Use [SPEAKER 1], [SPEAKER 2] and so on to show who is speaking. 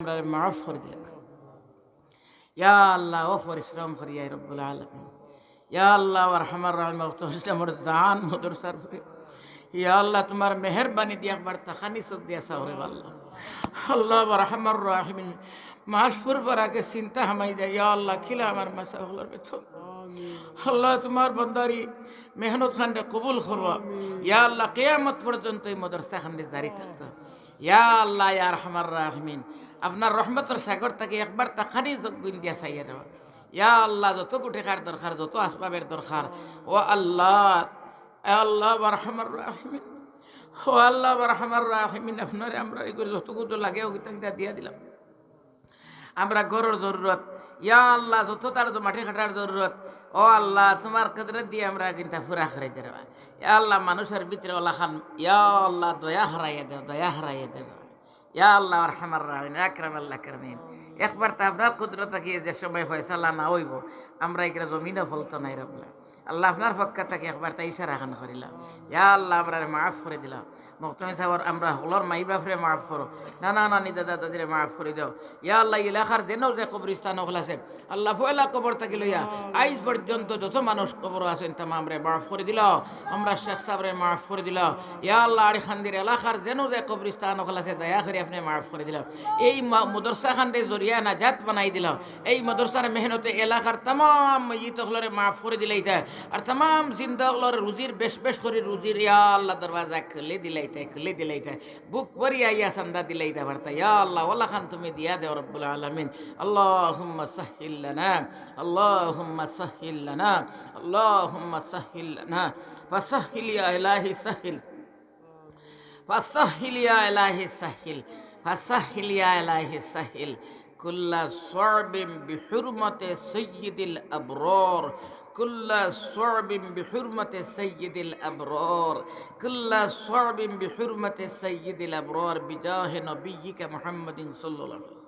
[SPEAKER 1] আমরা মাফ করে দিলেন। ইয়া আল্লাহ ও পরিশ্রম করি ইয়া রব্বুল আলামিন। ইয়া আল্লাহ আরহামার রাহিম আমার দান মদরসার করে ইয়া আল্লাহ তোমার মেহেরবানি দিয়ে একবার তাখানি চোখ দিয়া সাহরে আল্লাহ আল্লাহ আরহামার রাহিমিন মাসপুর পর আগে চিন্তা হামাই যায় ইয়া আল্লাহ খিলা আমার মাসা হলার বেতন আল্লাহ তোমার বন্দারি মেহনত খানটা কবুল করবা ইয়া আল্লাহ কিয়ামত পর্যন্ত এই মদরসা খানটা জারি থাকতো ইয়া আল্লাহ ইয়া আরহামার রাহিমিন আপনার রহমতের সাগর থেকে একবার তাখানি চোখ গুন দিয়া চাইয়া দেওয়া ইয়া আল্লাহ যত কুটেকার দরকার যত আসবাবের দরকার ও আল্লাহ আল্লাহ রহমান রাহিমিন ও আল্লাহ রহমান রাহিমিন আপনারে আমরা এগুলো যতগুলো লাগে ওগুলো দিয়া দিলাম আমরা গরুর জরুরত ইয়া আল্লাহ যত তার মাটি কাটার জরুরত ও আল্লাহ তোমার কদরত দিয়ে আমরা কিন্তু পুরা করে দেবা ইয়া আল্লাহ মানুষের ভিতরে ওলা খান ইয়া আল্লাহ দয়া হারাইয়া দেব দয়া হারাইয়া দেব ইয়া আল্লাহ রহমান রাহিমিন আকরাম আল্লাহ করমিন একবার তো আপনার কুদরত গিয়ে যে সময় ফয়সালা না হইব আমরা এগুলো জমিনও ফলতো নাই রবলা আল্লাহ আপনার পক্ষ থেকে একবার তাই ইশারা খান করিলাম ইয়া আল্লাহ আমরা মাফ করে দিলাম মক্তমি সাহেব আমরা হলর মাই বাপরে মাফ করো নানা নানি দাদা দাদিরে মাফ করে দাও ইয়া আল্লাহ এলাকার যেনও যে কবরস্থান হলাছে আল্লাহ ফয়লা কবর থাকি লইয়া আইজ পর্যন্ত যত মানুষ কবর আছেন তাম আমরা মাফ করে দিলাম আমরা শেখ সাহেবরে মাফ করে দিলাম ইয়া আল্লাহ আরে খান্দির এলাকার যেনও যে কবরস্থান হলাছে দয়া করে আপনি মাফ করে দিলাম এই মদরসা খান্দের জরিয়া নাজাত বানাই দিলাম এই মদরসার মেহনতে এলাকার তাম ইত হলরে মাফ করে দিলাই তা আর তাম জিন্দা হলর রুজির বেশ বেশ করে রুজির ইয়া আল্লাহ দরওয়াজা খুলে দিলাই তা বুক ভরিয়া ইয়া সান্দা দিলাই তা বার্তা ইয়া আল্লাহ ওলা খান তুমি দিয়া দেও রব্বুল আলামিন আল্লাহুম্মা সাহহিল লানা আল্লাহুম্মা সাহহিল লানা আল্লাহুম্মা সাহহিল লানা ফাসাহহিল ইয়া ইলাহি সাহহিল ফাসাহহিল ইয়া ইলাহি সাহহিল ফাসাহহিল ইয়া ইলাহি সাহহিল কুল্লা সাবিম বিহুরমাতি সাইয়্যিদিল আবরার كل صعب بحرمة سيد الأبرار كل صعب بحرمة سيد الأبرار بجاه نبيك محمد صلى الله عليه وسلم